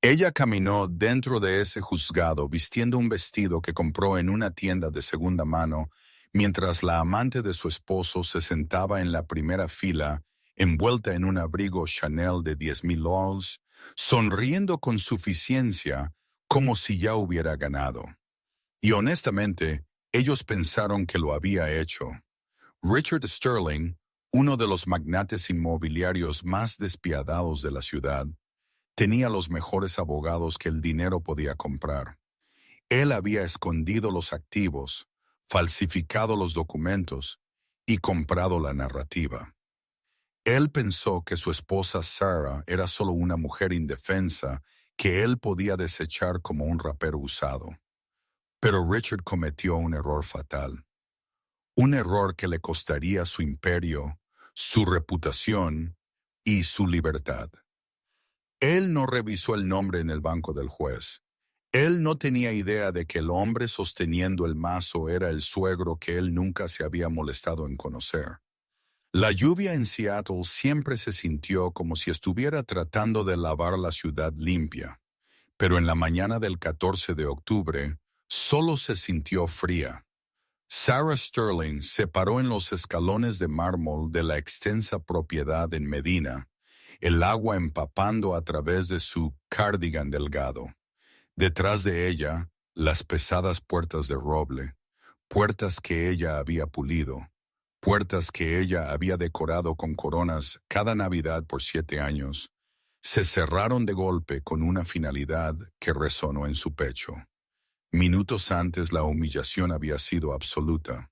Ella caminó dentro de ese juzgado vistiendo un vestido que compró en una tienda de segunda mano, mientras la amante de su esposo se sentaba en la primera fila, envuelta en un abrigo Chanel de $10,000, sonriendo con suficiencia como si ya hubiera ganado. Y honestamente, ellos pensaron que lo había hecho. Richard Sterling, uno de los magnates inmobiliarios más despiadados de la ciudad, tenía los mejores abogados que el dinero podía comprar. Él había escondido los activos, falsificado los documentos y comprado la narrativa. Él pensó que su esposa Sarah era solo una mujer indefensa que él podía desechar como un rapero usado. Pero Richard cometió un error fatal. Un error que le costaría su imperio, su reputación y su libertad. Él no revisó el nombre en el banco del juez. Él no tenía idea de que el hombre sosteniendo el mazo era el suegro que él nunca se había molestado en conocer. La lluvia en Seattle siempre se sintió como si estuviera tratando de lavar la ciudad limpia, pero en la mañana del 14 de octubre solo se sintió fría. Sarah Sterling se paró en los escalones de mármol de la extensa propiedad en Medina, el agua empapando a través de su cardigan delgado. Detrás de ella, las pesadas puertas de roble, puertas que ella había pulido, puertas que ella había decorado con coronas cada Navidad por 7 años, se cerraron de golpe con una finalidad que resonó en su pecho. Minutos antes la humillación había sido absoluta.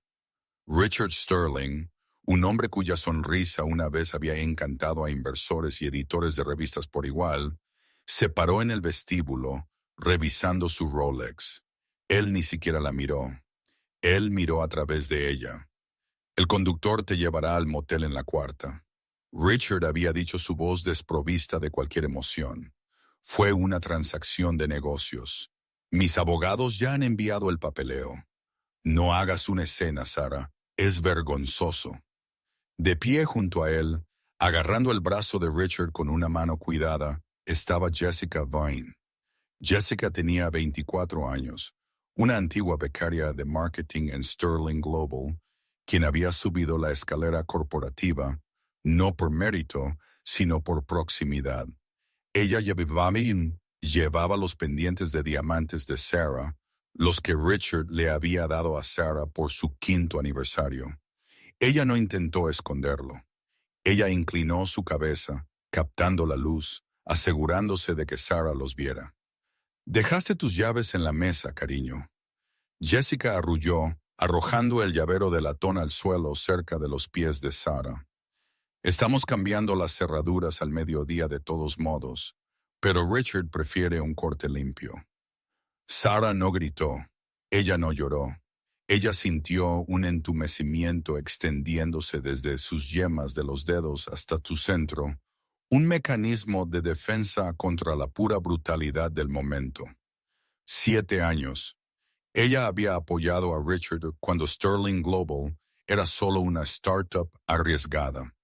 Richard Sterling, un hombre cuya sonrisa una vez había encantado a inversores y editores de revistas por igual, se paró en el vestíbulo, revisando su Rolex. Él ni siquiera la miró. Él miró a través de ella. El conductor te llevará al motel en la cuarta. Richard había dicho su voz desprovista de cualquier emoción. Fue una transacción de negocios. Mis abogados ya han enviado el papeleo. No hagas una escena, Sarah. Es vergonzoso. De pie junto a él, agarrando el brazo de Richard con una mano cuidada, estaba Jessica Vine. Jessica tenía 24 años, una antigua becaria de marketing en Sterling Global, quien había subido la escalera corporativa, no por mérito, sino por proximidad. Ella llevaba los pendientes de diamantes de Sarah, los que Richard le había dado a Sarah por su 5º aniversario. Ella no intentó esconderlo. Ella inclinó su cabeza, captando la luz, asegurándose de que Sarah los viera. Dejaste tus llaves en la mesa, cariño. Jessica arrulló, arrojando el llavero de latón al suelo cerca de los pies de Sarah. Estamos cambiando las cerraduras al mediodía de todos modos, pero Richard prefiere un corte limpio. Sarah no gritó. Ella no lloró. Ella sintió un entumecimiento extendiéndose desde sus yemas de los dedos hasta tu centro, un mecanismo de defensa contra la pura brutalidad del momento. 7 años. Ella había apoyado a Richard cuando Sterling Global era solo una startup arriesgada.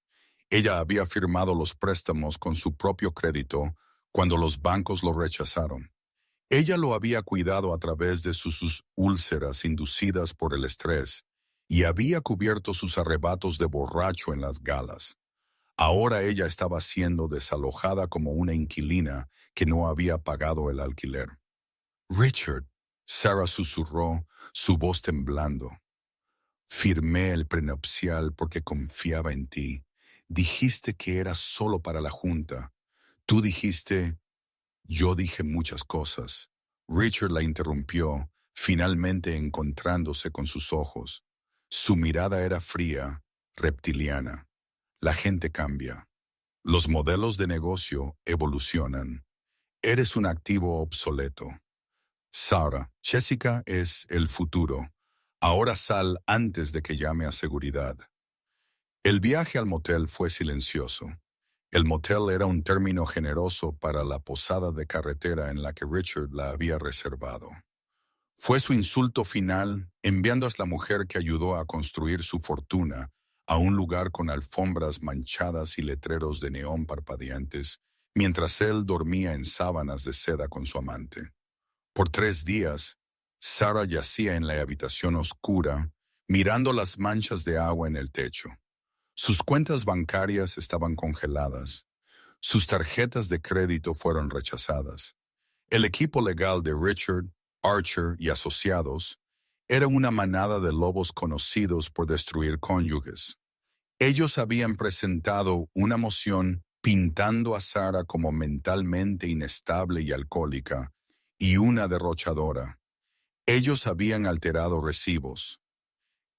Ella había firmado los préstamos con su propio crédito cuando los bancos lo rechazaron. Ella lo había cuidado a través de sus úlceras inducidas por el estrés y había cubierto sus arrebatos de borracho en las galas. Ahora ella estaba siendo desalojada como una inquilina que no había pagado el alquiler. Richard, Sarah susurró, su voz temblando. Firmé el prenupcial porque confiaba en ti. Dijiste que era solo para la junta. Tú dijiste... Yo dije muchas cosas. Richard la interrumpió, finalmente encontrándose con sus ojos. Su mirada era fría, reptiliana. La gente cambia. Los modelos de negocio evolucionan. Eres un activo obsoleto. Sarah, Jessica es el futuro. Ahora sal antes de que llame a seguridad. El viaje al motel fue silencioso. El motel era un término generoso para la posada de carretera en la que Richard la había reservado. Fue su insulto final, enviando a la mujer que ayudó a construir su fortuna a un lugar con alfombras manchadas y letreros de neón parpadeantes, mientras él dormía en sábanas de seda con su amante. Por 3 días, Sarah yacía en la habitación oscura, mirando las manchas de agua en el techo. Sus cuentas bancarias estaban congeladas. Sus tarjetas de crédito fueron rechazadas. El equipo legal de Richard, Archer y asociados era una manada de lobos conocidos por destruir cónyuges. Ellos habían presentado una moción pintando a Sarah como mentalmente inestable y alcohólica, y una derrochadora. Ellos habían alterado recibos.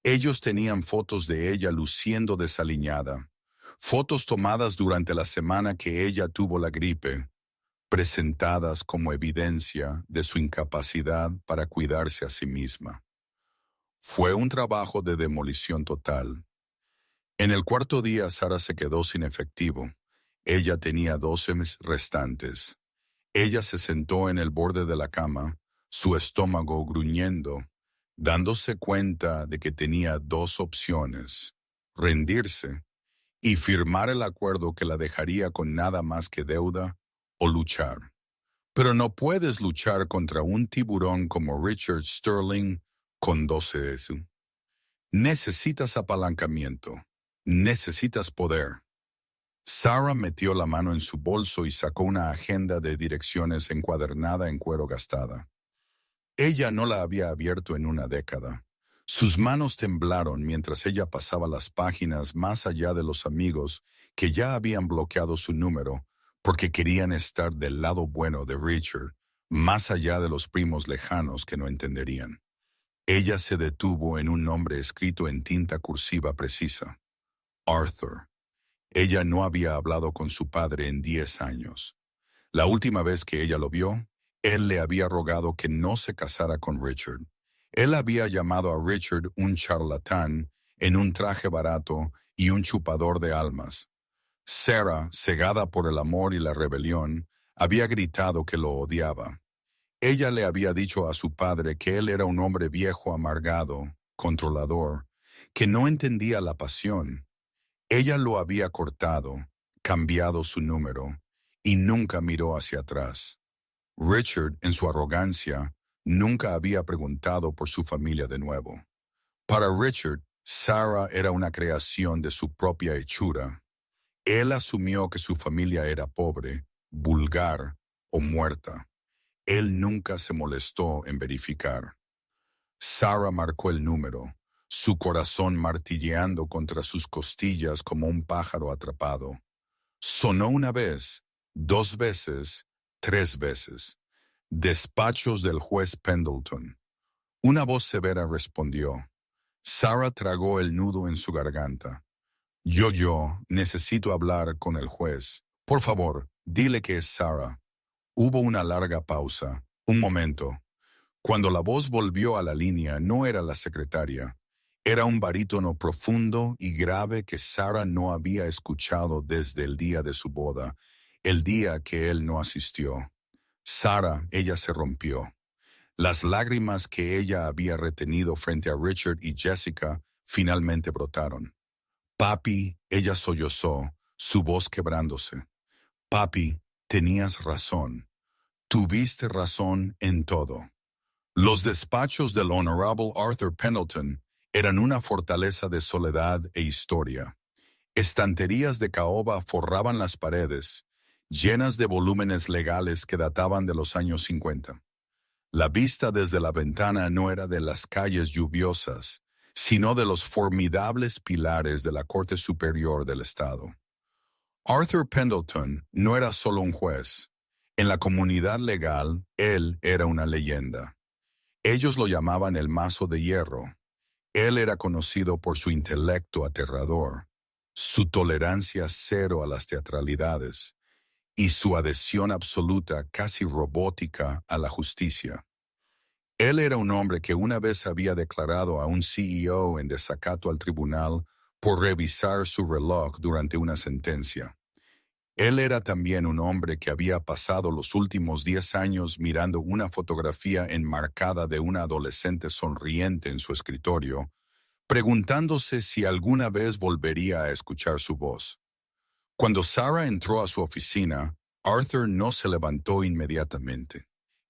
Ellos tenían fotos de ella luciendo desaliñada, fotos tomadas durante la semana que ella tuvo la gripe, presentadas como evidencia de su incapacidad para cuidarse a sí misma. Fue un trabajo de demolición total. En el cuarto día, Sarah se quedó sin efectivo. Ella tenía 12 meses restantes. Ella se sentó en el borde de la cama, su estómago gruñendo, dándose cuenta de que tenía 2 opciones: rendirse y firmar el acuerdo que la dejaría con nada más que deuda, o luchar. Pero no puedes luchar contra un tiburón como Richard Sterling con 12 S. Necesitas apalancamiento. Necesitas poder. Sarah metió la mano en su bolso y sacó una agenda de direcciones encuadernada en cuero gastada. Ella no la había abierto en una década. Sus manos temblaron mientras ella pasaba las páginas más allá de los amigos que ya habían bloqueado su número porque querían estar del lado bueno de Richard, más allá de los primos lejanos que no entenderían. Ella se detuvo en un nombre escrito en tinta cursiva precisa: Arthur. Ella no había hablado con su padre en 10 años. La última vez que ella lo vio, él le había rogado que no se casara con Richard. Él había llamado a Richard un charlatán en un traje barato y un chupador de almas. Sarah, cegada por el amor y la rebelión, había gritado que lo odiaba. Ella le había dicho a su padre que él era un hombre viejo amargado, controlador, que no entendía la pasión. Ella lo había cortado, cambiado su número, y nunca miró hacia atrás. Richard, en su arrogancia, nunca había preguntado por su familia de nuevo. Para Richard, Sarah era una creación de su propia hechura. Él asumió que su familia era pobre, vulgar o muerta. Él nunca se molestó en verificar. Sarah marcó el número, su corazón martilleando contra sus costillas como un pájaro atrapado. Sonó 1 vez, 2 veces, 3 veces. Despachos del juez Pendleton. Una voz severa respondió. Sarah tragó el nudo en su garganta. Yo, necesito hablar con el juez. Por favor, dile que es Sarah. Hubo una larga pausa. Un momento. Cuando la voz volvió a la línea, no era la secretaria. Era un barítono profundo y grave que Sarah no había escuchado desde el día de su boda, el día que él no asistió. Sarah, ella se rompió. Las lágrimas que ella había retenido frente a Richard y Jessica finalmente brotaron. Papi, ella sollozó, su voz quebrándose. Papi, tenías razón. Tuviste razón en todo. Los despachos del Honorable Arthur Pendleton eran una fortaleza de soledad e historia. Estanterías de caoba forraban las paredes, llenas de volúmenes legales que databan de los años 50. La vista desde la ventana no era de las calles lluviosas, sino de los formidables pilares de la Corte Superior del Estado. Arthur Pendleton no era solo un juez. En la comunidad legal, él era una leyenda. Ellos lo llamaban el Mazo de Hierro. Él era conocido por su intelecto aterrador, su tolerancia cero a las teatralidades y su adhesión absoluta, casi robótica, a la justicia. Él era un hombre que una vez había declarado a un CEO en desacato al tribunal por revisar su reloj durante una sentencia. Él era también un hombre que había pasado los últimos 10 años mirando una fotografía enmarcada de una adolescente sonriente en su escritorio, preguntándose si alguna vez volvería a escuchar su voz. Cuando Sarah entró a su oficina, Arthur no se levantó inmediatamente.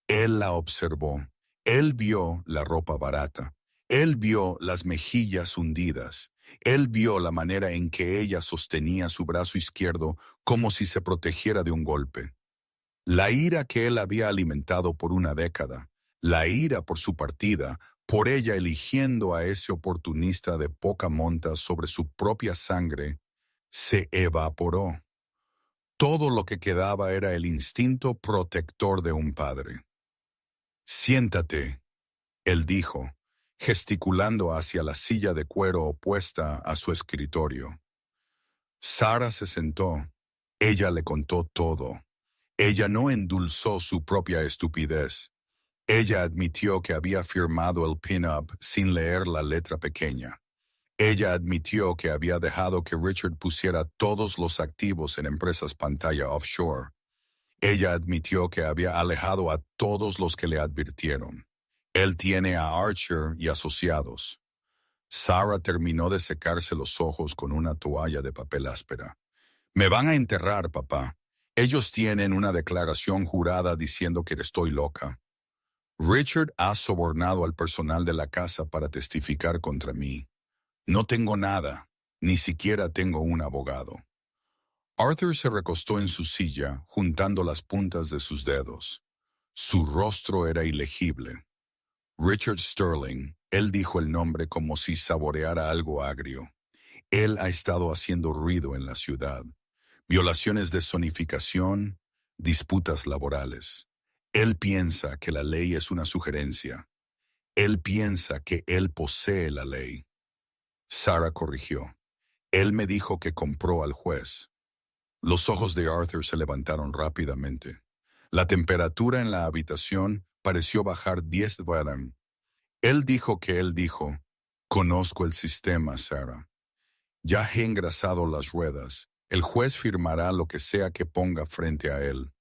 Él la observó. Él vio la ropa barata. Él vio las mejillas hundidas. Él vio la manera en que ella sostenía su brazo izquierdo como si se protegiera de un golpe. La ira que él había alimentado por una década, la ira por su partida, por ella eligiendo a ese oportunista de poca monta sobre su propia sangre, se evaporó. Todo lo que quedaba era el instinto protector de un padre. «Siéntate», él dijo, gesticulando hacia la silla de cuero opuesta a su escritorio. Sarah se sentó. Ella le contó todo. Ella no endulzó su propia estupidez. Ella admitió que había firmado el pin-up sin leer la letra pequeña. Ella admitió que había dejado que Richard pusiera todos los activos en empresas pantalla offshore. Ella admitió que había alejado a todos los que le advirtieron. Él tiene a Archer y asociados. Sarah terminó de secarse los ojos con una toalla de papel áspera. «Me van a enterrar, papá. Ellos tienen una declaración jurada diciendo que estoy loca. Richard ha sobornado al personal de la casa para testificar contra mí. No tengo nada, ni siquiera tengo un abogado». Arthur se recostó en su silla, juntando las puntas de sus dedos. Su rostro era ilegible. Richard Sterling, él dijo el nombre como si saboreara algo agrio. Él ha estado haciendo ruido en la ciudad. Violaciones de zonificación, disputas laborales. Él piensa que la ley es una sugerencia. Él piensa que él posee la ley. Sarah corrigió. Él me dijo que compró al juez. Los ojos de Arthur se levantaron rápidamente. La temperatura en la habitación pareció bajar 10 grados. Él dijo, «Conozco el sistema, Sarah. Ya he engrasado las ruedas. El juez firmará lo que sea que ponga frente a él».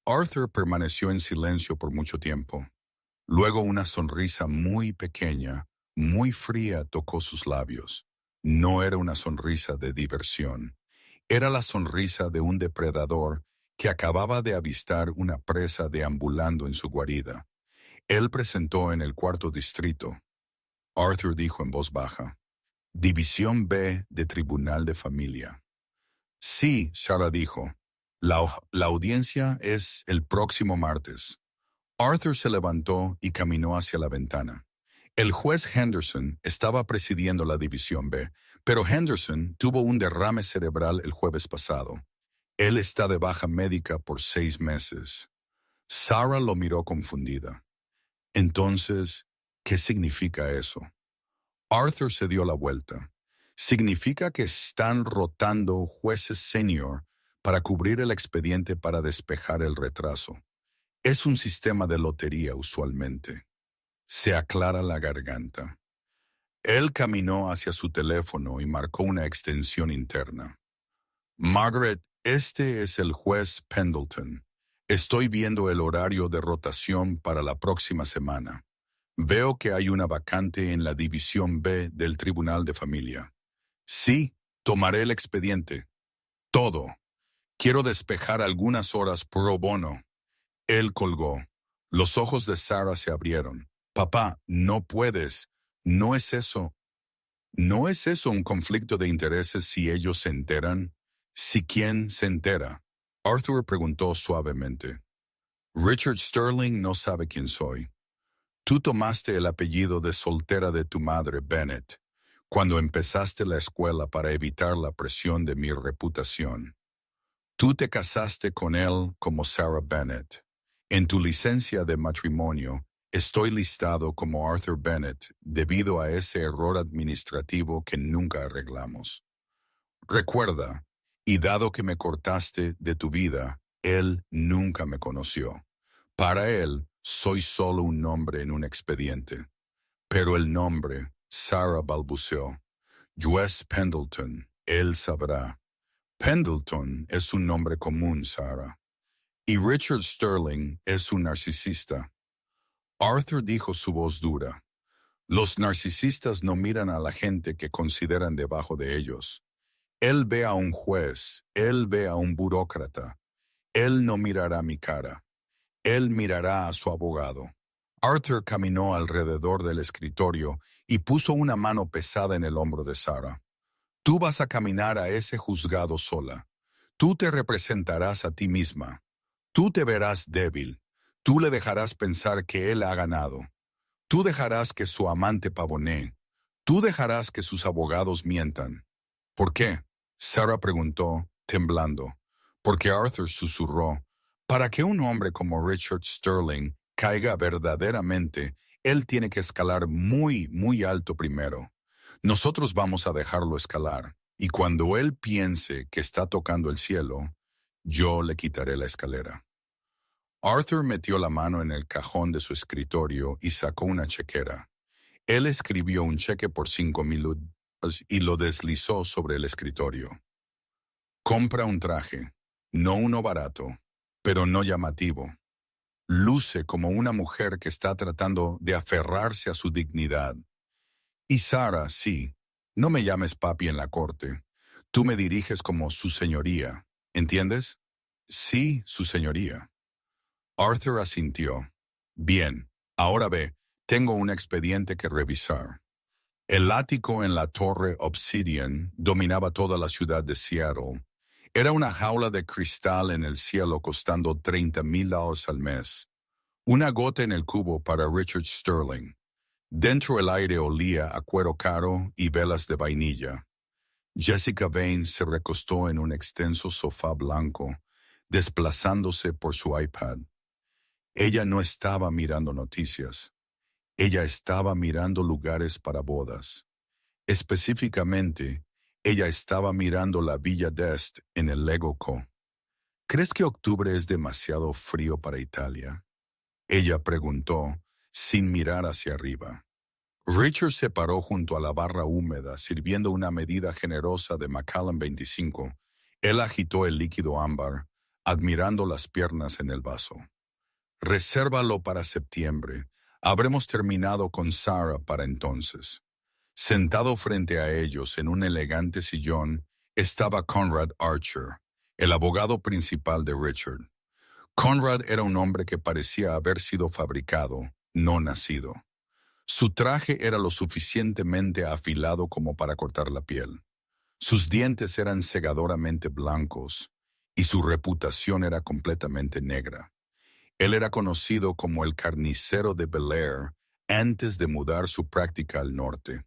Arthur permaneció en silencio por mucho tiempo. Luego una sonrisa muy pequeña, muy fría tocó sus labios. No era una sonrisa de diversión. Era la sonrisa de un depredador que acababa de avistar una presa deambulando en su guarida. Él presentó en el cuarto distrito. Arthur dijo en voz baja, «División B de Tribunal de Familia». «Sí», Sarah dijo. La audiencia es el próximo martes». Arthur se levantó y caminó hacia la ventana. El juez Henderson estaba presidiendo la División B, pero Henderson tuvo un derrame cerebral el jueves pasado. Él está de baja médica por 6 meses. Sarah lo miró confundida. Entonces, ¿qué significa eso? Arthur se dio la vuelta. Significa que están rotando jueces senior para cubrir el expediente para despejar el retraso. Es un sistema de lotería usualmente. Se aclara la garganta. Él caminó hacia su teléfono y marcó una extensión interna. «Margaret, este es el juez Pendleton. Estoy viendo el horario de rotación para la próxima semana. Veo que hay una vacante en la División B del Tribunal de Familia. Sí, tomaré el expediente. Todo. Quiero despejar algunas horas pro bono». Él colgó. Los ojos de Sarah se abrieron. «Papá, no puedes. No es eso. ¿No es eso un conflicto de intereses si ellos se enteran? ¿Si quién se entera?». Arthur preguntó suavemente. «Richard Sterling no sabe quién soy. Tú tomaste el apellido de soltera de tu madre, Bennett, cuando empezaste la escuela para evitar la presión de mi reputación. Tú te casaste con él como Sarah Bennett. En tu licencia de matrimonio, estoy listado como Arthur Bennett debido a ese error administrativo que nunca arreglamos. Recuerda, y dado que me cortaste de tu vida, él nunca me conoció. Para él, soy solo un nombre en un expediente». «Pero el nombre», Sarah balbuceó. «Juez Pendleton, él sabrá». «Pendleton es un nombre común, Sarah. Y Richard Sterling es un narcisista». Arthur dijo su voz dura. «Los narcisistas no miran a la gente que consideran debajo de ellos. Él ve a un juez, él ve a un burócrata. Él no mirará mi cara. Él mirará a su abogado. Arthur caminó alrededor del escritorio y puso una mano pesada en el hombro de Sarah. Tú vas a caminar a ese juzgado sola. Tú te representarás a ti misma. Tú te verás débil. Tú le dejarás pensar que él ha ganado. Tú dejarás que su amante pavonee. Tú dejarás que sus abogados mientan. ¿Por qué? Sarah preguntó, temblando. Porque Arthur susurró. Para que un hombre como Richard Sterling caiga verdaderamente, él tiene que escalar muy, muy alto primero. Nosotros vamos a dejarlo escalar, y cuando él piense que está tocando el cielo, yo le quitaré la escalera. Arthur metió la mano en el cajón de su escritorio y sacó una chequera. Él escribió un cheque por $5,000 y lo deslizó sobre el escritorio. Compra un traje, no uno barato, pero no llamativo. Luce como una mujer que está tratando de aferrarse a su dignidad. Y Sarah, sí, no me llames papi en la corte. Tú me diriges como su señoría, ¿entiendes? Sí, su señoría. Arthur asintió. Bien, ahora ve, tengo un expediente que revisar. El ático en la torre Obsidian dominaba toda la ciudad de Seattle. Era una jaula de cristal en el cielo costando $30,000 al mes. Una gota en el cubo para Richard Sterling. Dentro el aire olía a cuero caro y velas de vainilla. Jessica Vane se recostó en un extenso sofá blanco, desplazándose por su iPad. Ella no estaba mirando noticias. Ella estaba mirando lugares para bodas. Específicamente, ella estaba mirando la Villa d'Este en el Lego Co. ¿Crees que octubre es demasiado frío para Italia? Ella preguntó, sin mirar hacia arriba. Richard se paró junto a la barra húmeda, sirviendo una medida generosa de Macallan 25. Él agitó el líquido ámbar, admirando las piernas en el vaso. Resérvalo para septiembre. Habremos terminado con Sarah para entonces. Sentado frente a ellos en un elegante sillón estaba Conrad Archer, el abogado principal de Richard. Conrad era un hombre que parecía haber sido fabricado, no nacido. Su traje era lo suficientemente afilado como para cortar la piel. Sus dientes eran cegadoramente blancos y su reputación era completamente negra. Él era conocido como el carnicero de Bel Air antes de mudar su práctica al norte.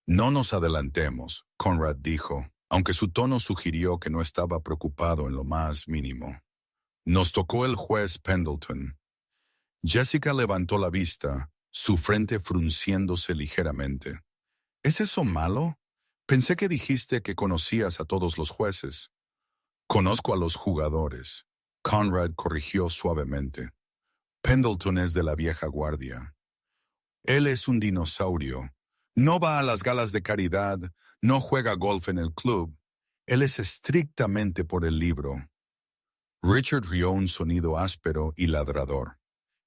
No nos adelantemos, Conrad dijo, aunque su tono sugirió que no estaba preocupado en lo más mínimo. Nos tocó el juez Pendleton. Jessica levantó la vista, su frente frunciéndose ligeramente. ¿Es eso malo? Pensé que dijiste que conocías a todos los jueces. Conozco a los jugadores. Conrad corrigió suavemente. Pendleton es de la vieja guardia. Él es un dinosaurio. No va a las galas de caridad, no juega golf en el club. Él es estrictamente por el libro. Richard rió un sonido áspero y ladrador.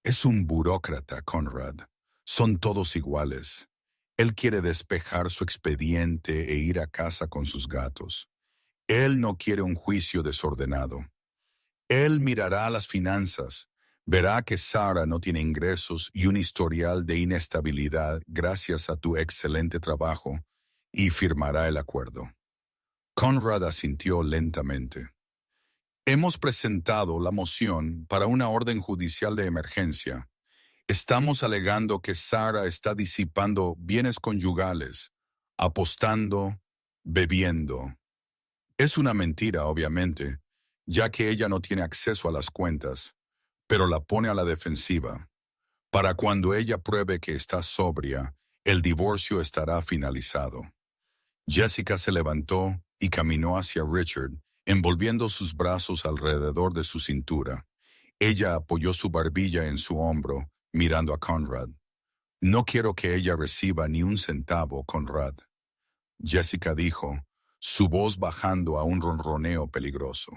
Es un burócrata, Conrad. Son todos iguales. Él quiere despejar su expediente e ir a casa con sus gatos. Él no quiere un juicio desordenado. Él mirará las finanzas, verá que Sarah no tiene ingresos y un historial de inestabilidad gracias a tu excelente trabajo, y firmará el acuerdo. Conrad asintió lentamente. Hemos presentado la moción para una orden judicial de emergencia. Estamos alegando que Sarah está disipando bienes conyugales, apostando, bebiendo. Es una mentira, obviamente, ya que ella no tiene acceso a las cuentas, pero la pone a la defensiva. Para cuando ella pruebe que está sobria, el divorcio estará finalizado. Jessica se levantó y caminó hacia Richard, envolviendo sus brazos alrededor de su cintura. Ella apoyó su barbilla en su hombro, mirando a Conrad. No quiero que ella reciba ni un centavo, Conrad. Jessica dijo, su voz bajando a un ronroneo peligroso.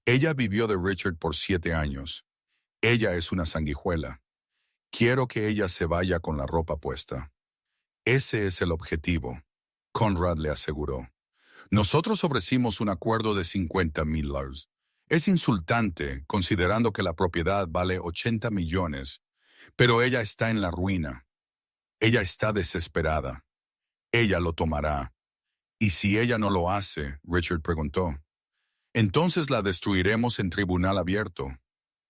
Ella vivió de Richard por 7 años. Ella es una sanguijuela. Quiero que ella se vaya con la ropa puesta. Ese es el objetivo, Conrad le aseguró. Nosotros ofrecimos un acuerdo de $50,000. Es insultante, considerando que la propiedad vale 80 millones, pero ella está en la ruina. Ella está desesperada. Ella lo tomará. ¿Y si ella no lo hace?, Richard preguntó. Entonces la destruiremos en tribunal abierto,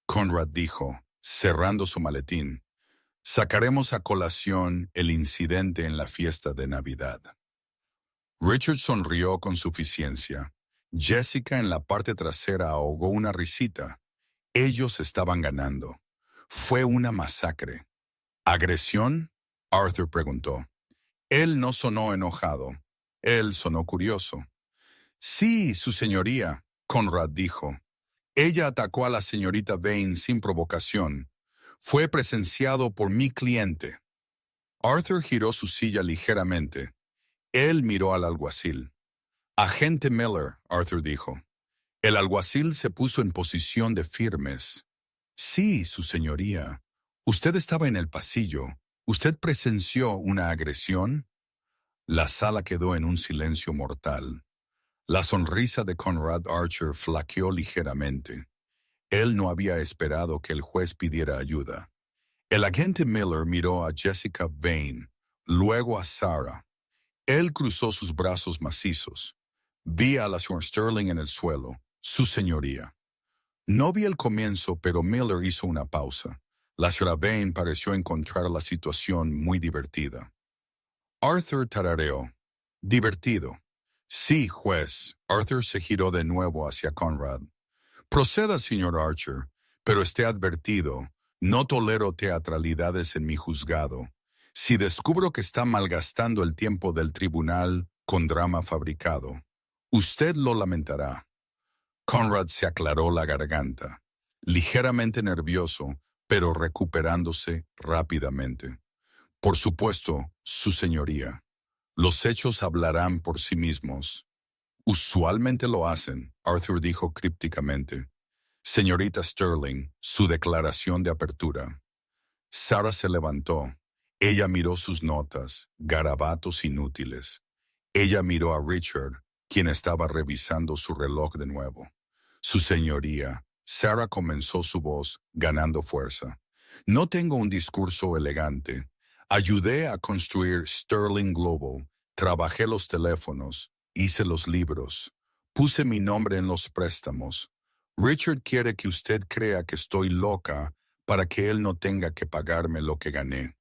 Conrad dijo, cerrando su maletín. Sacaremos a colación el incidente en la fiesta de Navidad. Richard sonrió con suficiencia. Jessica en la parte trasera ahogó una risita. Ellos estaban ganando. Fue una masacre. ¿Agresión?, Arthur preguntó. Él no sonó enojado. Él sonó curioso. Sí, su señoría, Conrad dijo. Ella atacó a la señorita Vane sin provocación. Fue presenciado por mi cliente. Arthur giró su silla ligeramente. Él miró al alguacil. Agente Miller, Arthur dijo. El alguacil se puso en posición de firmes. Sí, su señoría. Usted estaba en el pasillo. ¿Usted presenció una agresión? La sala quedó en un silencio mortal. La sonrisa de Conrad Archer flaqueó ligeramente. Él no había esperado que el juez pidiera ayuda. El agente Miller miró a Jessica Vane, luego a Sarah. Él cruzó sus brazos macizos. Vi a la señora Sterling en el suelo, su señoría. No vi el comienzo, pero Miller hizo una pausa. La señora Vane pareció encontrar la situación muy divertida. Arthur tarareó. Divertido. Sí, juez. Arthur se giró de nuevo hacia Conrad. Proceda, señor Archer, pero esté advertido. No tolero teatralidades en mi juzgado. Si descubro que está malgastando el tiempo del tribunal con drama fabricado, usted lo lamentará. Conrad se aclaró la garganta, ligeramente nervioso, pero recuperándose rápidamente. Por supuesto, su señoría. Los hechos hablarán por sí mismos. Usualmente lo hacen, Arthur dijo crípticamente. Señorita Sterling, su declaración de apertura. Sarah se levantó. Ella miró sus notas, garabatos inútiles. Ella miró a Richard, quien estaba revisando su reloj de nuevo. Su señoría, Sarah comenzó su voz, ganando fuerza. No tengo un discurso elegante. Ayudé a construir Sterling Global, trabajé los teléfonos, hice los libros, puse mi nombre en los préstamos. Richard quiere que usted crea que estoy loca para que él no tenga que pagarme lo que gané.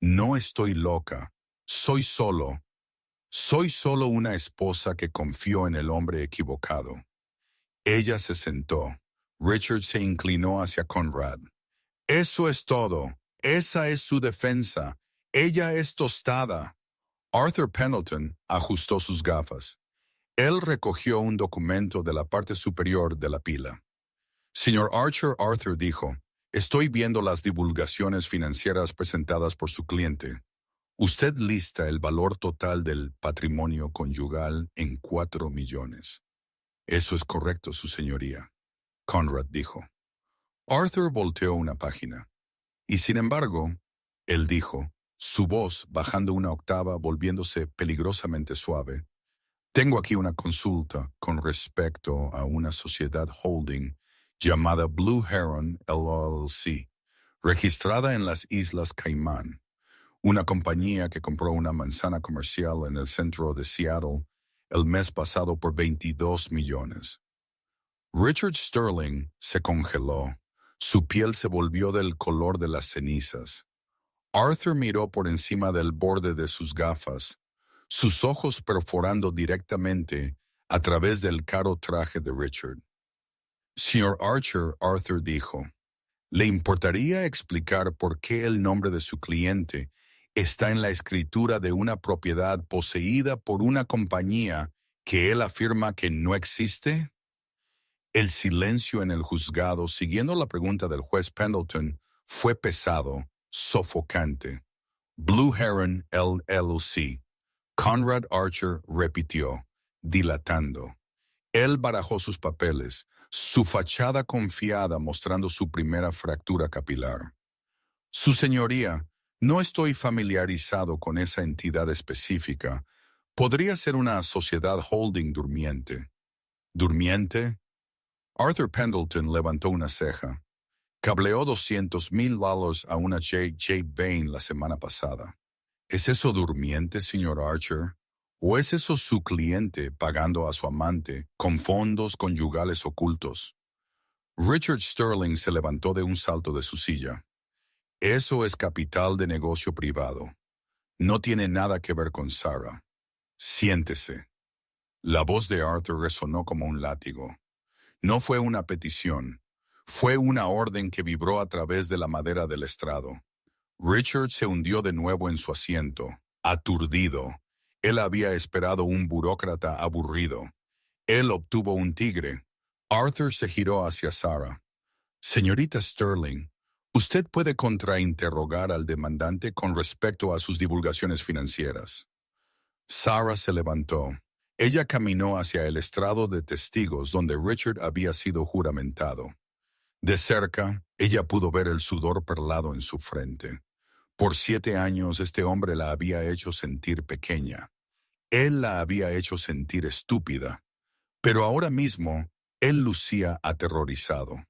No estoy loca, soy solo una esposa que confió en el hombre equivocado. Ella se sentó. Richard se inclinó hacia Conrad. Eso es todo. Esa es su defensa. Ella es tostada. Arthur Pendleton ajustó sus gafas. Él recogió un documento de la parte superior de la pila. Señor Archer, Arthur dijo, estoy viendo las divulgaciones financieras presentadas por su cliente. Usted lista el valor total del patrimonio conyugal en 4 millones. Eso es correcto, su señoría, Conrad dijo. Arthur volteó una página. Y sin embargo, él dijo, su voz bajando una octava volviéndose peligrosamente suave, tengo aquí una consulta con respecto a una sociedad holding llamada Blue Heron LLC, registrada en las Islas Caimán, una compañía que compró una manzana comercial en el centro de Seattle el mes pasado por 22 millones. Richard Sterling se congeló. Su piel se volvió del color de las cenizas. Arthur miró por encima del borde de sus gafas, sus ojos perforando directamente a través del caro traje de Richard. Señor Archer, Arthur dijo, ¿le importaría explicar por qué el nombre de su cliente está en la escritura de una propiedad poseída por una compañía que él afirma que no existe? El silencio en el juzgado, siguiendo la pregunta del juez Pendleton, fue pesado, sofocante. Blue Heron LLC. Conrad Archer repitió, dilatando. Él barajó sus papeles, su fachada confiada mostrando su primera fractura capilar. Su señoría, no estoy familiarizado con esa entidad específica. Podría ser una sociedad holding durmiente. ¿Durmiente? Arthur Pendleton levantó una ceja. Cableó $200,000 a una J. Bain la semana pasada. ¿Es eso durmiente, señor Archer? ¿O es eso su cliente pagando a su amante con fondos conyugales ocultos? Richard Sterling se levantó de un salto de su silla. Eso es capital de negocio privado. No tiene nada que ver con Sarah. Siéntese. La voz de Arthur resonó como un látigo. No fue una petición. Fue una orden que vibró a través de la madera del estrado. Richard se hundió de nuevo en su asiento, aturdido. Él había esperado un burócrata aburrido. Él obtuvo un tigre. Arthur se giró hacia Sarah. Señorita Sterling, usted puede contrainterrogar al demandante con respecto a sus divulgaciones financieras. Sarah se levantó. Ella caminó hacia el estrado de testigos donde Richard había sido juramentado. De cerca, ella pudo ver el sudor perlado en su frente. Por 7 años este hombre la había hecho sentir pequeña. Él la había hecho sentir estúpida. Pero ahora mismo, él lucía aterrorizado.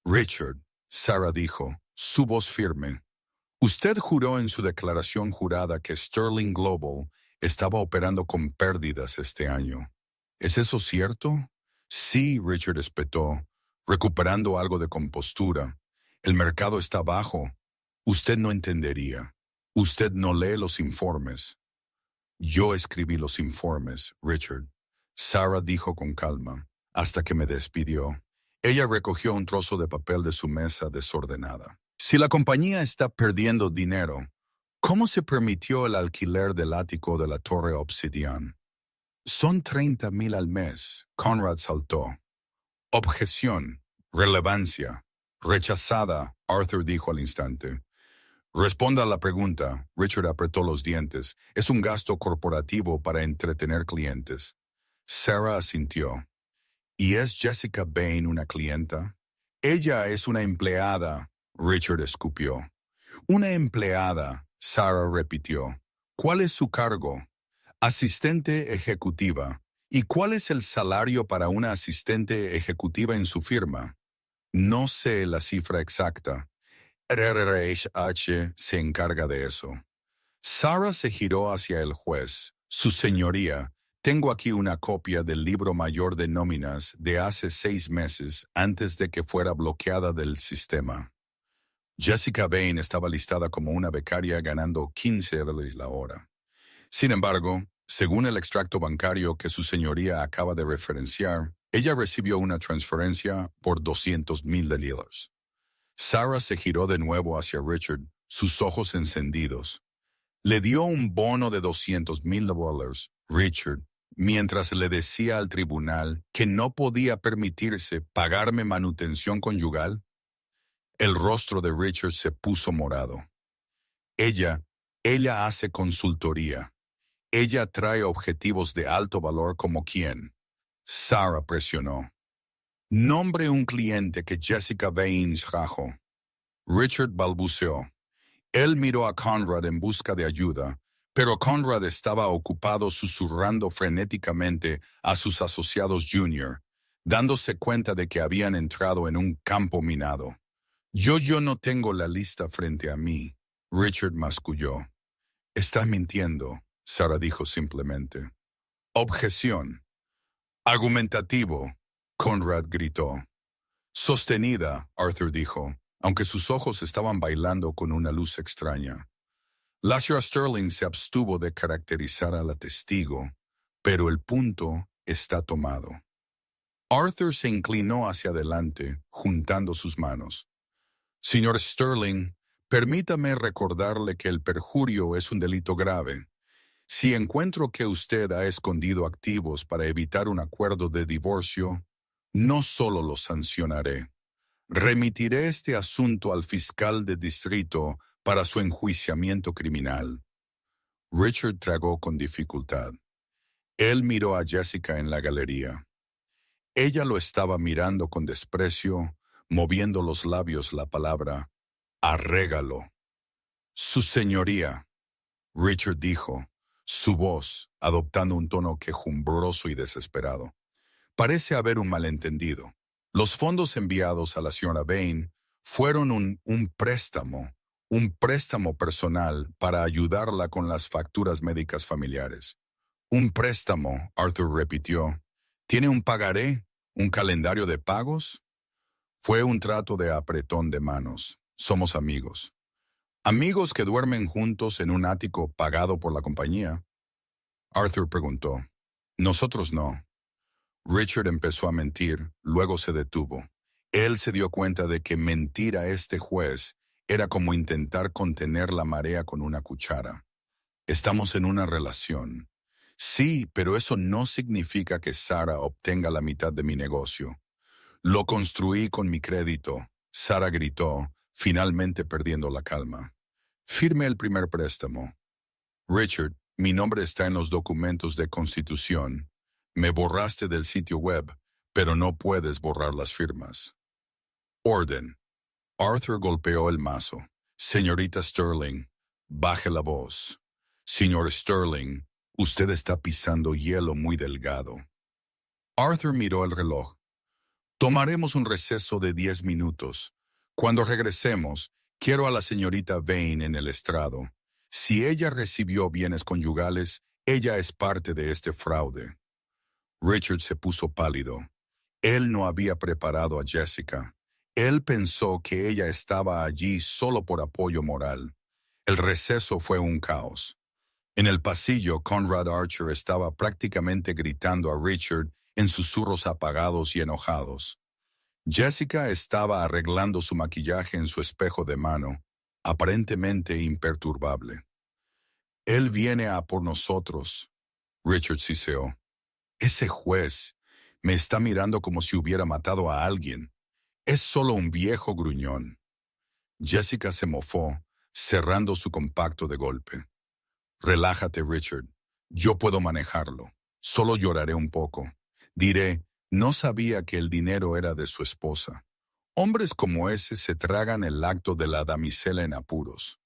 Richard, Sarah dijo, su voz firme. Usted juró en su declaración jurada que Sterling Global estaba operando con pérdidas este año. ¿Es eso cierto? Sí, Richard espetó, recuperando algo de compostura. El mercado está bajo. Usted no entendería. Usted no lee los informes. Yo escribí los informes, Richard. Sarah dijo con calma, hasta que me despidió. Ella recogió un trozo de papel de su mesa desordenada. Si la compañía está perdiendo dinero, ¿cómo se permitió el alquiler del ático de la Torre Obsidian? Son 30,000 al mes. Conrad saltó. Objeción. Relevancia. Rechazada, Arthur dijo al instante. Responda a la pregunta. Richard apretó los dientes. Es un gasto corporativo para entretener clientes. Sarah asintió. ¿Y es Jessica Bain una clienta? Ella es una empleada, Richard escupió. Una empleada, Sarah repitió. ¿Cuál es su cargo? Asistente ejecutiva. ¿Y cuál es el salario para una asistente ejecutiva en su firma? No sé la cifra exacta. RRH se encarga de eso. Sarah se giró hacia el juez. Su señoría, tengo aquí una copia del libro mayor de nóminas de hace 6 meses antes de que fuera bloqueada del sistema. Jessica Bain estaba listada como una becaria ganando $15 la hora. Sin embargo, según el extracto bancario que su señoría acaba de referenciar, ella recibió una transferencia por $200,000. Sarah se giró de nuevo hacia Richard, sus ojos encendidos. Le dio un bono de $200,000, Richard, mientras le decía al tribunal que no podía permitirse pagarme manutención conyugal. El rostro de Richard se puso morado. Ella hace consultoría. Ella trae objetivos de alto valor como quién. Sarah presionó. Nombre un cliente que Jessica Bain trajo. Richard balbuceó. Él miró a Conrad en busca de ayuda, pero Conrad estaba ocupado susurrando frenéticamente a sus asociados junior, dándose cuenta de que habían entrado en un campo minado. Yo no tengo la lista frente a mí, Richard masculló. Estás mintiendo, Sarah dijo simplemente. Objeción. Argumentativo, Conrad gritó. Sostenida, Arthur dijo, aunque sus ojos estaban bailando con una luz extraña. La señora Sterling se abstuvo de caracterizar a la testigo, pero el punto está tomado. Arthur se inclinó hacia adelante, juntando sus manos. Señor Sterling, permítame recordarle que el perjurio es un delito grave. Si encuentro que usted ha escondido activos para evitar un acuerdo de divorcio, no solo lo sancionaré. Remitiré este asunto al fiscal de distrito para su enjuiciamiento criminal. Richard tragó con dificultad. Él miró a Jessica en la galería. Ella lo estaba mirando con desprecio, moviendo los labios la palabra arrégalo. Su señoría, Richard dijo, su voz adoptando un tono quejumbroso y desesperado. Parece haber un malentendido. Los fondos enviados a la señora Vane fueron un préstamo personal para ayudarla con las facturas médicas familiares. Un préstamo, Arthur repitió. ¿Tiene un pagaré? ¿Un calendario de pagos? Fue un trato de apretón de manos. Somos amigos. Amigos que duermen juntos en un ático pagado por la compañía. Arthur preguntó. Nosotros no. Richard empezó a mentir, luego se detuvo. Él se dio cuenta de que mentir a este juez era como intentar contener la marea con una cuchara. Estamos en una relación. Sí, pero eso no significa que Sarah obtenga la mitad de mi negocio. Lo construí con mi crédito. Sarah gritó, finalmente perdiendo la calma. Firme el primer préstamo. Richard, mi nombre está en los documentos de constitución. Me borraste del sitio web, pero no puedes borrar las firmas. Orden. Arthur golpeó el mazo. Señorita Sterling, baje la voz. Señor Sterling, usted está pisando hielo muy delgado. Arthur miró el reloj. Tomaremos un receso de 10 minutos. Cuando regresemos, quiero a la señorita Vane en el estrado. Si ella recibió bienes conyugales, ella es parte de este fraude. Richard se puso pálido. Él no había preparado a Jessica. Él pensó que ella estaba allí solo por apoyo moral. El receso fue un caos. En el pasillo, Conrad Archer estaba prácticamente gritando a Richard en susurros apagados y enojados. Jessica estaba arreglando su maquillaje en su espejo de mano, aparentemente imperturbable. Él viene a por nosotros, Richard siseó. Ese juez me está mirando como si hubiera matado a alguien. Es solo un viejo gruñón. Jessica se mofó, cerrando su compacto de golpe. Relájate, Richard. Yo puedo manejarlo. Solo lloraré un poco. Diré, no sabía que el dinero era de su esposa. Hombres como ese se tragan el acto de la damisela en apuros.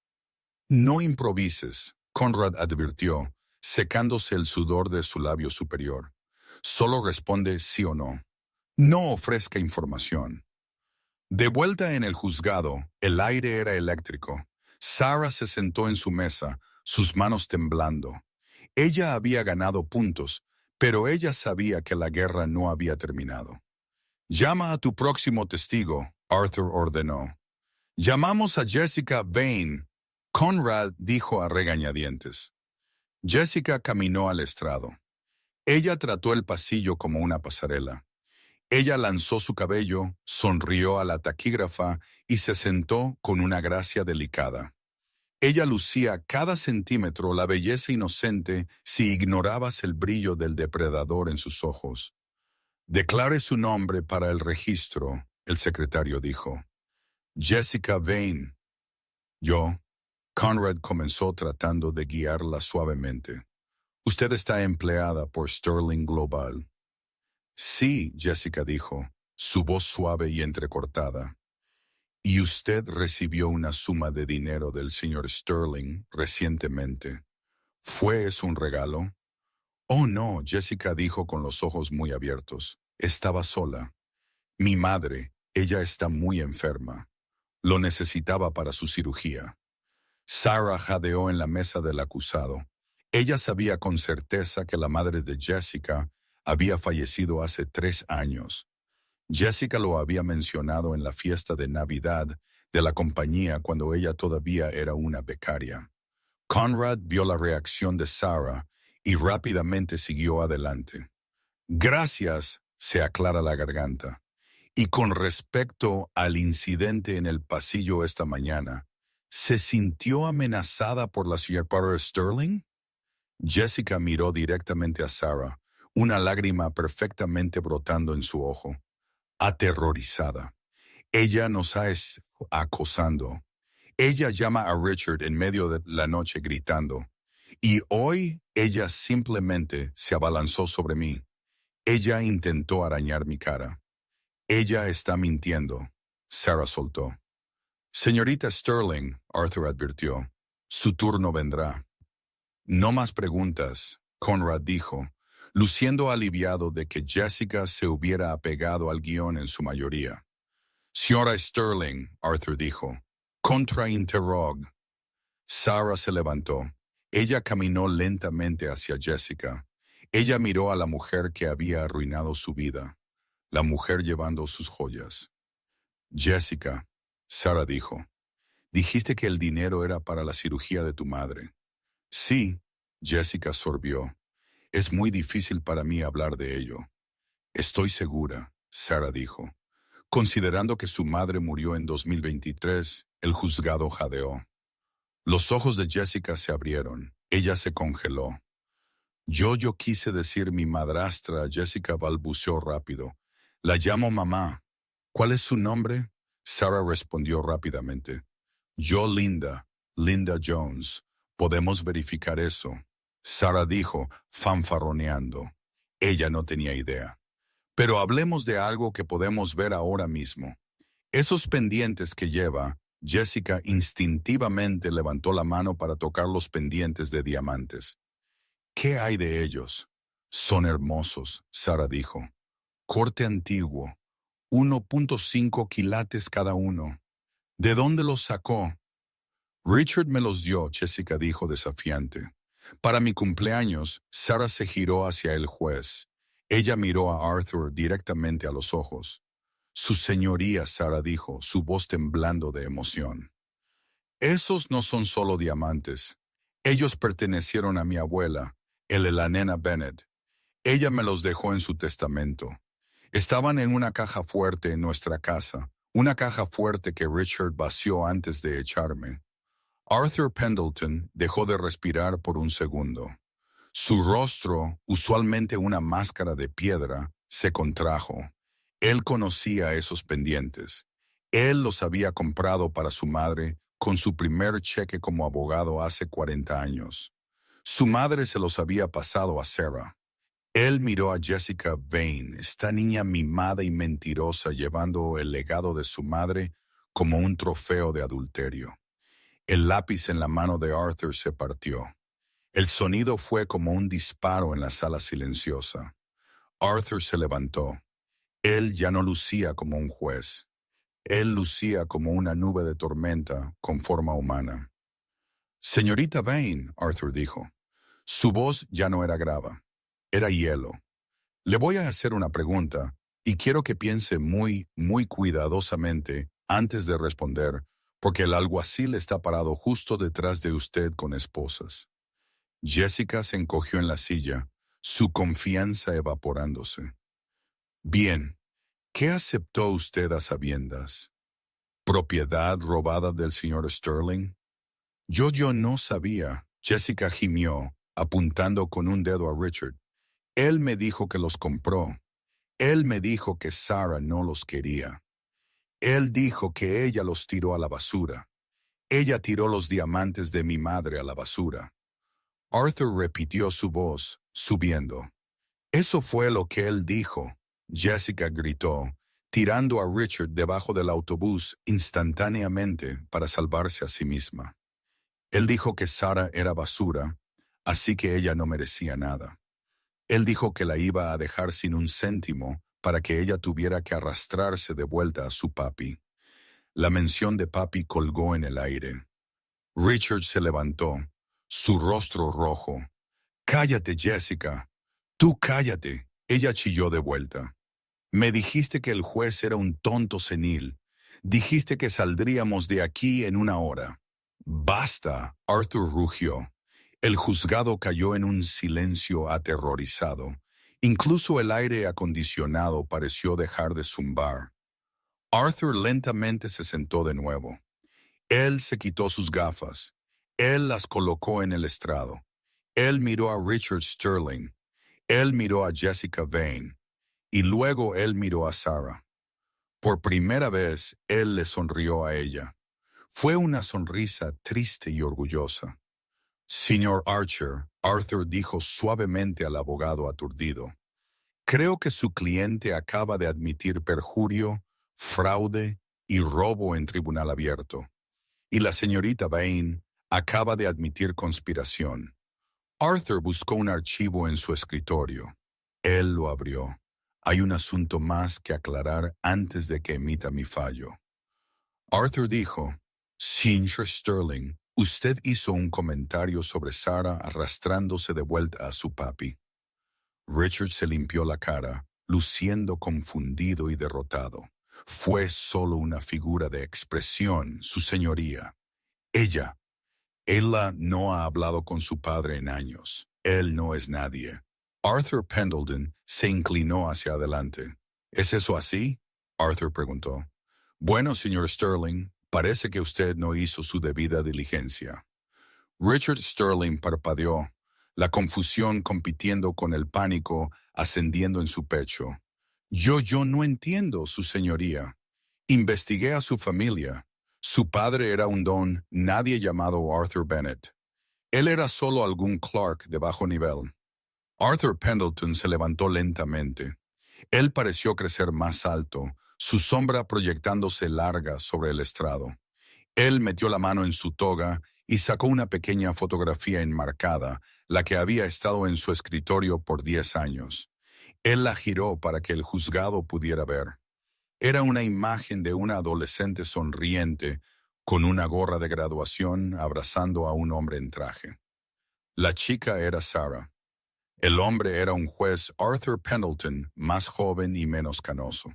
No improvises, Conrad advirtió, secándose el sudor de su labio superior. Solo responde sí o no. No ofrezca información. De vuelta en el juzgado, el aire era eléctrico. Sarah se sentó en su mesa, sus manos temblando. Ella había ganado puntos, pero ella sabía que la guerra no había terminado. Llama a tu próximo testigo, Arthur ordenó. Llamamos a Jessica Vane, Conrad dijo a regañadientes. Jessica caminó al estrado. Ella trató el pasillo como una pasarela. Ella lanzó su cabello, sonrió a la taquígrafa y se sentó con una gracia delicada. Ella lucía cada centímetro la belleza inocente si ignorabas el brillo del depredador en sus ojos. Declare su nombre para el registro, el secretario dijo. Jessica Vane. Yo. Conrad comenzó tratando de guiarla suavemente. Usted está empleada por Sterling Global. Sí, Jessica dijo, su voz suave y entrecortada. ¿Y usted recibió una suma de dinero del señor Sterling recientemente? ¿Fue eso un regalo? Oh, no, Jessica dijo con los ojos muy abiertos. Estaba sola. Mi madre, ella está muy enferma. Lo necesitaba para su cirugía. Sarah jadeó en la mesa del acusado. Ella sabía con certeza que la madre de Jessica había fallecido hace 3 años. Jessica lo había mencionado en la fiesta de Navidad de la compañía cuando ella todavía era una becaria. Conrad vio la reacción de Sarah y rápidamente siguió adelante. Gracias, se aclara la garganta. Y con respecto al incidente en el pasillo esta mañana, ¿se sintió amenazada por la señora Sterling? Jessica miró directamente a Sarah, una lágrima perfectamente brotando en su ojo. Aterrorizada. Ella nos ha acosando. Ella llama a Richard en medio de la noche gritando. Y hoy ella simplemente se abalanzó sobre mí. Ella intentó arañar mi cara. Ella está mintiendo. Sarah soltó. Señorita Sterling, Arthur advirtió, su turno vendrá. No más preguntas, Conrad dijo. luciendo aliviado de que Jessica se hubiera apegado al guión en su mayoría. «Señora Sterling», Arthur dijo, «contra interrog». Sarah se levantó. Ella caminó lentamente hacia Jessica. Ella miró a la mujer que había arruinado su vida, la mujer llevando sus joyas. «Jessica», Sarah dijo, «dijiste que el dinero era para la cirugía de tu madre». «Sí», Jessica sorbió. «Es muy difícil para mí hablar de ello». «Estoy segura», Sarah dijo. Considerando que su madre murió en 2023, el juzgado jadeó. Los ojos de Jessica se abrieron. Ella se congeló. Yo quise decir mi madrastra», Jessica balbuceó rápido. «La llamo mamá». «¿Cuál es su nombre?», Sarah respondió rápidamente. «Yo Linda Jones. ¿Podemos verificar eso?», Sarah dijo, fanfarroneando. Ella no tenía idea. «Pero hablemos de algo que podemos ver ahora mismo. Esos pendientes que lleva», Jessica instintivamente levantó la mano para tocar los pendientes de diamantes. «¿Qué hay de ellos?». «Son hermosos», Sarah dijo. «Corte antiguo. 1.5 quilates cada uno». «¿De dónde los sacó?». «Richard me los dio», Jessica dijo desafiante. «Para mi cumpleaños», Sarah se giró hacia el juez. Ella miró a Arthur directamente a los ojos. «Su señoría», Sarah dijo, su voz temblando de emoción. «Esos no son solo diamantes. Ellos pertenecieron a mi abuela, la nena Bennett. Ella me los dejó en su testamento. Estaban en una caja fuerte en nuestra casa, una caja fuerte que Richard vació antes de echarme». Arthur Pendleton dejó de respirar por un segundo. Su rostro, usualmente una máscara de piedra, se contrajo. Él conocía esos pendientes. Él los había comprado para su madre con su primer cheque como abogado hace 40 años. Su madre se los había pasado a Sarah. Él miró a Jessica Vane, esta niña mimada y mentirosa llevando el legado de su madre como un trofeo de adulterio. El lápiz en la mano de Arthur se partió. El sonido fue como un disparo en la sala silenciosa. Arthur se levantó. Él ya no lucía como un juez. Él lucía como una nube de tormenta con forma humana. «Señorita Vane», Arthur dijo. Su voz ya no era grave. Era hielo. «Le voy a hacer una pregunta y quiero que piense muy cuidadosamente antes de responder, porque el alguacil está parado justo detrás de usted con esposas». Jessica se encogió en la silla, su confianza evaporándose. «Bien, ¿qué aceptó usted a sabiendas? ¿Propiedad robada del señor Sterling?». Yo no sabía», Jessica gimió, apuntando con un dedo a Richard. «Él me dijo que los compró. Él me dijo que Sarah no los quería. Él dijo que ella los tiró a la basura. Ella tiró los diamantes de mi madre a la basura». Arthur repitió su voz, subiendo. «Eso fue lo que él dijo», Jessica gritó, tirando a Richard debajo del autobús instantáneamente para salvarse a sí misma. «Él dijo que Sarah era basura, así que ella no merecía nada. Él dijo que la iba a dejar sin un céntimo para que ella tuviera que arrastrarse de vuelta a su papi». La mención de papi colgó en el aire. Richard se levantó, su rostro rojo. «Cállate, Jessica. Tú cállate», ella chilló de vuelta. «Me dijiste que el juez era un tonto senil. Dijiste que saldríamos de aquí en una hora». «Basta», Arthur rugió. El juzgado cayó en un silencio aterrorizado. Incluso el aire acondicionado pareció dejar de zumbar. Arthur lentamente se sentó de nuevo. Él se quitó sus gafas. Él las colocó en el estrado. Él miró a Richard Sterling. Él miró a Jessica Vane. Y luego él miró a Sarah. Por primera vez, él le sonrió a ella. Fue una sonrisa triste y orgullosa. «Señor Archer», Arthur dijo suavemente al abogado aturdido, «creo que su cliente acaba de admitir perjurio, fraude y robo en tribunal abierto. Y la señorita Vane acaba de admitir conspiración». Arthur buscó un archivo en su escritorio. Él lo abrió. Hay un asunto más que aclarar antes de que emita mi fallo. Arthur dijo, Señor Sterling, usted hizo un comentario sobre Sarah arrastrándose de vuelta a su papi. Richard se limpió la cara, luciendo confundido y derrotado. Fue solo una figura de expresión, su señoría. Ella no ha hablado con su padre en años. Él no es nadie. Arthur Pendleton se inclinó hacia adelante. ¿Es eso así? Arthur preguntó. Bueno, señor Sterling, parece que usted no hizo su debida diligencia. Richard Sterling parpadeó, la confusión compitiendo con el pánico ascendiendo en su pecho. Yo no entiendo, su señoría. Investigué a su familia. Su padre era un don nadie llamado Arthur Bennett. Él era solo algún clerk de bajo nivel. Arthur Pendleton se levantó lentamente. Él pareció crecer más alto, su sombra proyectándose larga sobre el estrado. Él metió la mano en su toga y sacó una pequeña fotografía enmarcada, la que había estado en su escritorio por 10 años. Él la giró para que el juzgado pudiera ver. Era una imagen de una adolescente sonriente, con una gorra de graduación abrazando a un hombre en traje. La chica era Sarah. El hombre era un juez Arthur Pendleton, más joven y menos canoso.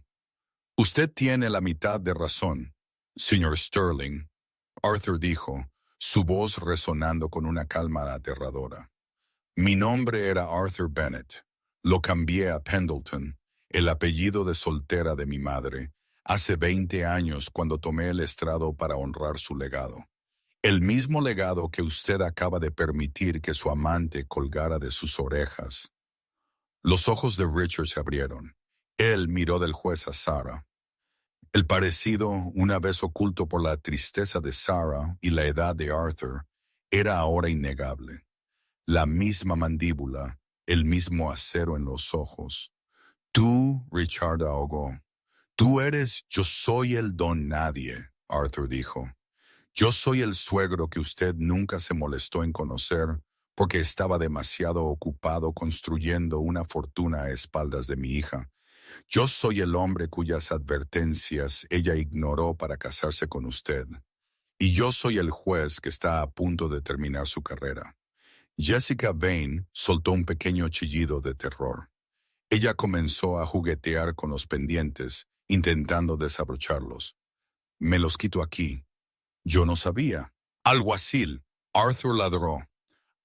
Usted tiene la mitad de razón, señor Sterling, Arthur dijo, su voz resonando con una calma aterradora. Mi nombre era Arthur Bennett. Lo cambié a Pendleton, el apellido de soltera de mi madre, hace 20 años cuando tomé el estrado para honrar su legado. El mismo legado que usted acaba de permitir que su amante colgara de sus orejas. Los ojos de Richard se abrieron. Él miró del juez a Sarah. El parecido, una vez oculto por la tristeza de Sarah y la edad de Arthur, era ahora innegable. La misma mandíbula, el mismo acero en los ojos. Tú, Richard ahogó. Yo soy el don nadie, Arthur dijo. Yo soy el suegro que usted nunca se molestó en conocer porque estaba demasiado ocupado construyendo una fortuna a espaldas de mi hija. Yo soy el hombre cuyas advertencias ella ignoró para casarse con usted. Y yo soy el juez que está a punto de terminar su carrera. Jessica Vane soltó un pequeño chillido de terror. Ella comenzó a juguetear con los pendientes, intentando desabrocharlos. Me los quito aquí. Yo no sabía. Alguacil, Arthur ladró.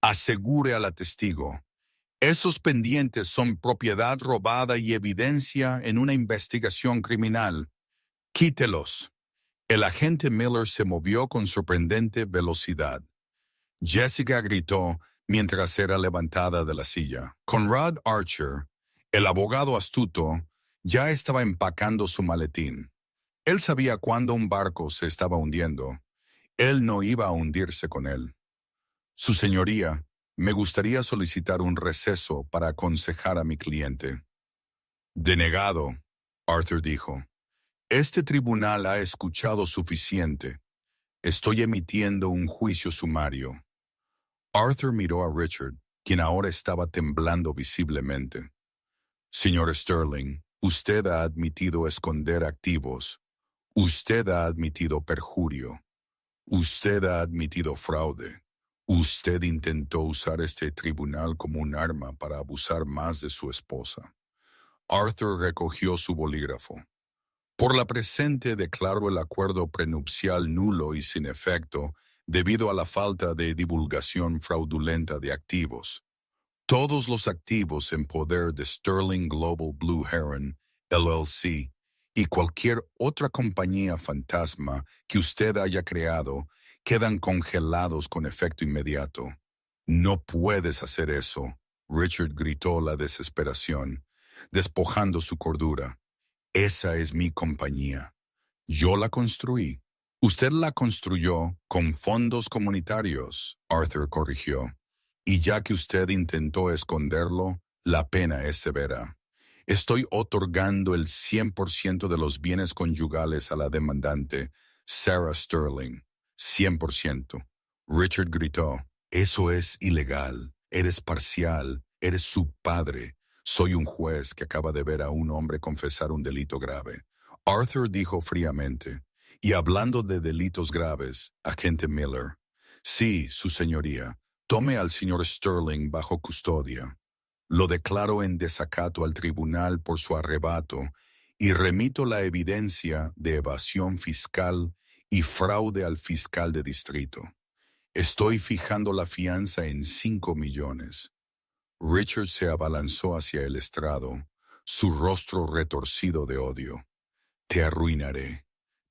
Asegure a la testigo. Esos pendientes son propiedad robada y evidencia en una investigación criminal. Quítelos. El agente Miller se movió con sorprendente velocidad. Jessica gritó mientras era levantada de la silla. Conrad Archer, el abogado astuto, ya estaba empacando su maletín. Él sabía cuándo un barco se estaba hundiendo. Él no iba a hundirse con él. Su señoría, me gustaría solicitar un receso para aconsejar a mi cliente. Denegado, Arthur dijo. Este tribunal ha escuchado suficiente. Estoy emitiendo un juicio sumario. Arthur miró a Richard, quien ahora estaba temblando visiblemente. Señor Sterling, usted ha admitido esconder activos. Usted ha admitido perjurio. Usted ha admitido fraude. Usted intentó usar este tribunal como un arma para abusar más de su esposa. Arthur recogió su bolígrafo. Por la presente declaro el acuerdo prenupcial nulo y sin efecto debido a la falta de divulgación fraudulenta de activos. Todos los activos en poder de Sterling Global Blue Heron, LLC, y cualquier otra compañía fantasma que usted haya creado quedan congelados con efecto inmediato. No puedes hacer eso, Richard gritó la desesperación, despojando su cordura. Esa es mi compañía. Yo la construí. Usted la construyó con fondos comunitarios, Arthur corrigió. Y ya que usted intentó esconderlo, la pena es severa. Estoy otorgando el 100% de los bienes conyugales a la demandante, Sarah Sterling. 100%. Richard gritó, eso es ilegal. Eres parcial. Eres su padre. Soy un juez que acaba de ver a un hombre confesar un delito grave. Arthur dijo fríamente, y hablando de delitos graves, agente Miller. Sí, su señoría, tome al señor Sterling bajo custodia. Lo declaro en desacato al tribunal por su arrebato y remito la evidencia de evasión fiscal y fraude al fiscal de distrito. Estoy fijando la fianza en 5 millones. Richard se abalanzó hacia el estrado, su rostro retorcido de odio. Te arruinaré.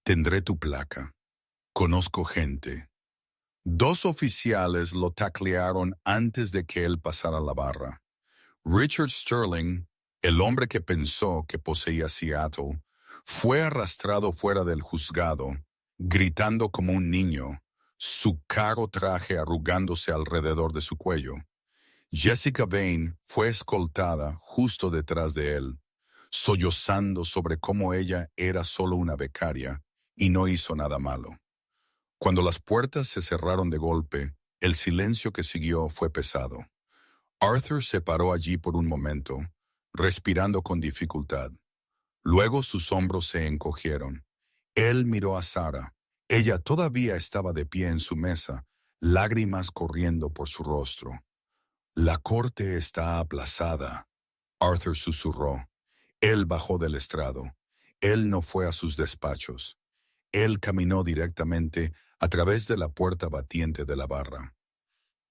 Tendré tu placa. Conozco gente. 2 oficiales lo taclearon antes de que él pasara la barra. Richard Sterling, el hombre que pensó que poseía Seattle, fue arrastrado fuera del juzgado, gritando como un niño, su caro traje arrugándose alrededor de su cuello. Jessica Vane fue escoltada justo detrás de él, sollozando sobre cómo ella era solo una becaria y no hizo nada malo. Cuando las puertas se cerraron de golpe, el silencio que siguió fue pesado. Arthur se paró allí por un momento, respirando con dificultad. Luego sus hombros se encogieron. Él miró a Sarah. Ella todavía estaba de pie en su mesa, lágrimas corriendo por su rostro. La corte está aplazada, Arthur susurró. Él bajó del estrado. Él no fue a sus despachos. Él caminó directamente a través de la puerta batiente de la barra.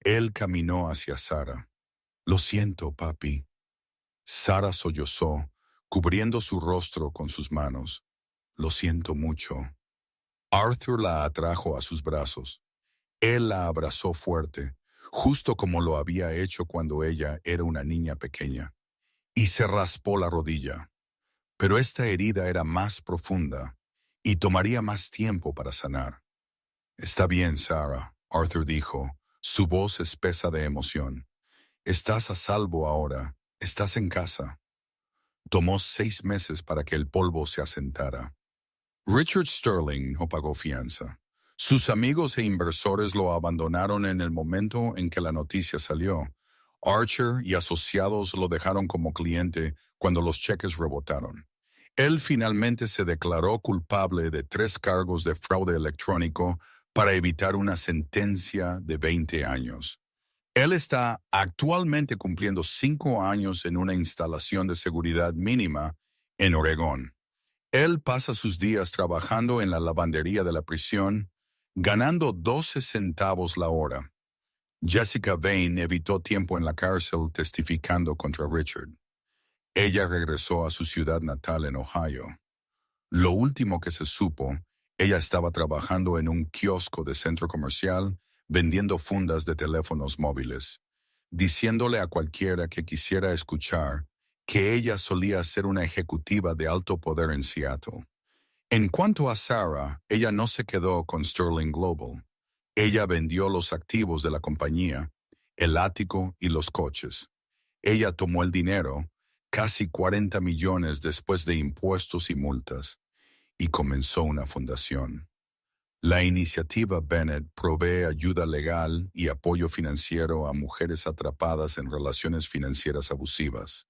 Él caminó hacia Sarah. Lo siento, papi. Sarah sollozó, cubriendo su rostro con sus manos. Lo siento mucho. Arthur la atrajo a sus brazos. Él la abrazó fuerte, justo como lo había hecho cuando ella era una niña pequeña, y se raspó la rodilla. Pero esta herida era más profunda y tomaría más tiempo para sanar. Está bien, Sarah, Arthur dijo, su voz espesa de emoción. Estás a salvo ahora, estás en casa. Tomó 6 meses para que el polvo se asentara. Richard Sterling no pagó fianza. Sus amigos e inversores lo abandonaron en el momento en que la noticia salió. Archer y asociados lo dejaron como cliente cuando los cheques rebotaron. Él finalmente se declaró culpable de 3 cargos de fraude electrónico para evitar una sentencia de 20 años. Él está actualmente cumpliendo 5 años en una instalación de seguridad mínima en Oregón. Él pasa sus días trabajando en la lavandería de la prisión, ganando 12 centavos la hora. Jessica Vane evitó tiempo en la cárcel testificando contra Richard. Ella regresó a su ciudad natal en Ohio. Lo último que se supo, ella estaba trabajando en un kiosco de centro comercial vendiendo fundas de teléfonos móviles, diciéndole a cualquiera que quisiera escuchar que ella solía ser una ejecutiva de alto poder en Seattle. En cuanto a Sarah, ella no se quedó con Sterling Global. Ella vendió los activos de la compañía, el ático y los coches. Ella tomó el dinero, casi 40 millones después de impuestos y multas, y comenzó una fundación. La iniciativa Bennett provee ayuda legal y apoyo financiero a mujeres atrapadas en relaciones financieras abusivas.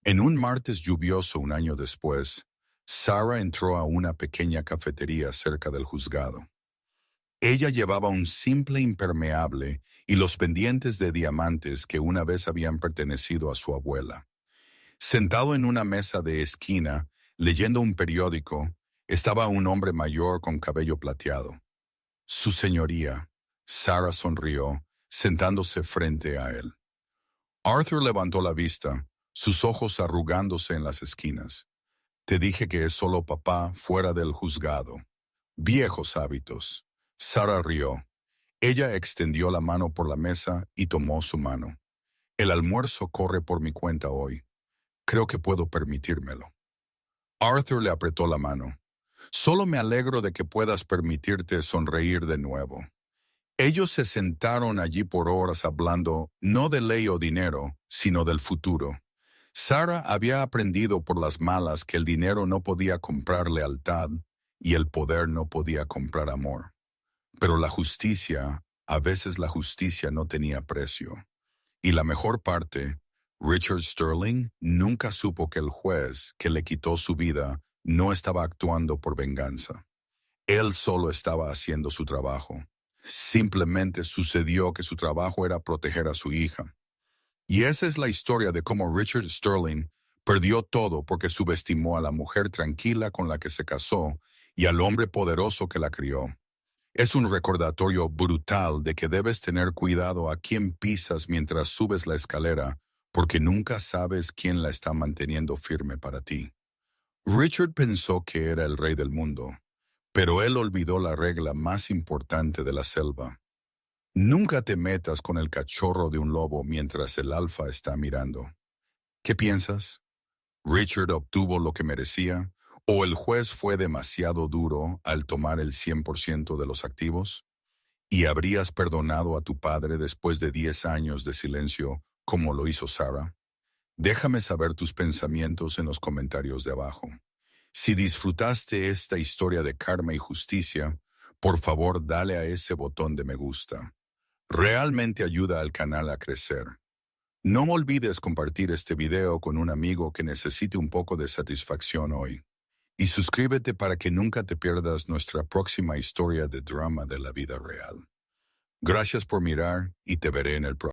En un martes lluvioso un año después, Sarah entró a una pequeña cafetería cerca del juzgado. Ella llevaba un simple impermeable y los pendientes de diamantes que una vez habían pertenecido a su abuela. Sentado en una mesa de esquina, leyendo un periódico, estaba un hombre mayor con cabello plateado. Su señoría, Sarah sonrió, sentándose frente a él. Arthur levantó la vista, sus ojos arrugándose en las esquinas. Te dije que es solo papá fuera del juzgado. Viejos hábitos. Sarah rió. Ella extendió la mano por la mesa y tomó su mano. El almuerzo corre por mi cuenta hoy. Creo que puedo permitírmelo. Arthur le apretó la mano. Solo me alegro de que puedas permitirte sonreír de nuevo. Ellos se sentaron allí por horas hablando no de ley o dinero, sino del futuro. Sarah había aprendido por las malas que el dinero no podía comprar lealtad y el poder no podía comprar amor. Pero a veces la justicia no tenía precio. Y la mejor parte, Richard Sterling nunca supo que el juez que le quitó su vida no estaba actuando por venganza. Él solo estaba haciendo su trabajo. Simplemente sucedió que su trabajo era proteger a su hija. Y esa es la historia de cómo Richard Sterling perdió todo porque subestimó a la mujer tranquila con la que se casó y al hombre poderoso que la crió. Es un recordatorio brutal de que debes tener cuidado a quién pisas mientras subes la escalera, porque nunca sabes quién la está manteniendo firme para ti. Richard pensó que era el rey del mundo, pero él olvidó la regla más importante de la selva. Nunca te metas con el cachorro de un lobo mientras el alfa está mirando. ¿Qué piensas? ¿Richard obtuvo lo que merecía? ¿O el juez fue demasiado duro al tomar el 100% de los activos? ¿Y habrías perdonado a tu padre después de 10 años de silencio como lo hizo Sarah? Déjame saber tus pensamientos en los comentarios de abajo. Si disfrutaste esta historia de karma y justicia, por favor dale a ese botón de me gusta. Realmente ayuda al canal a crecer. No olvides compartir este video con un amigo que necesite un poco de satisfacción hoy. Y suscríbete para que nunca te pierdas nuestra próxima historia de drama de la vida real. Gracias por mirar y te veré en el próximo.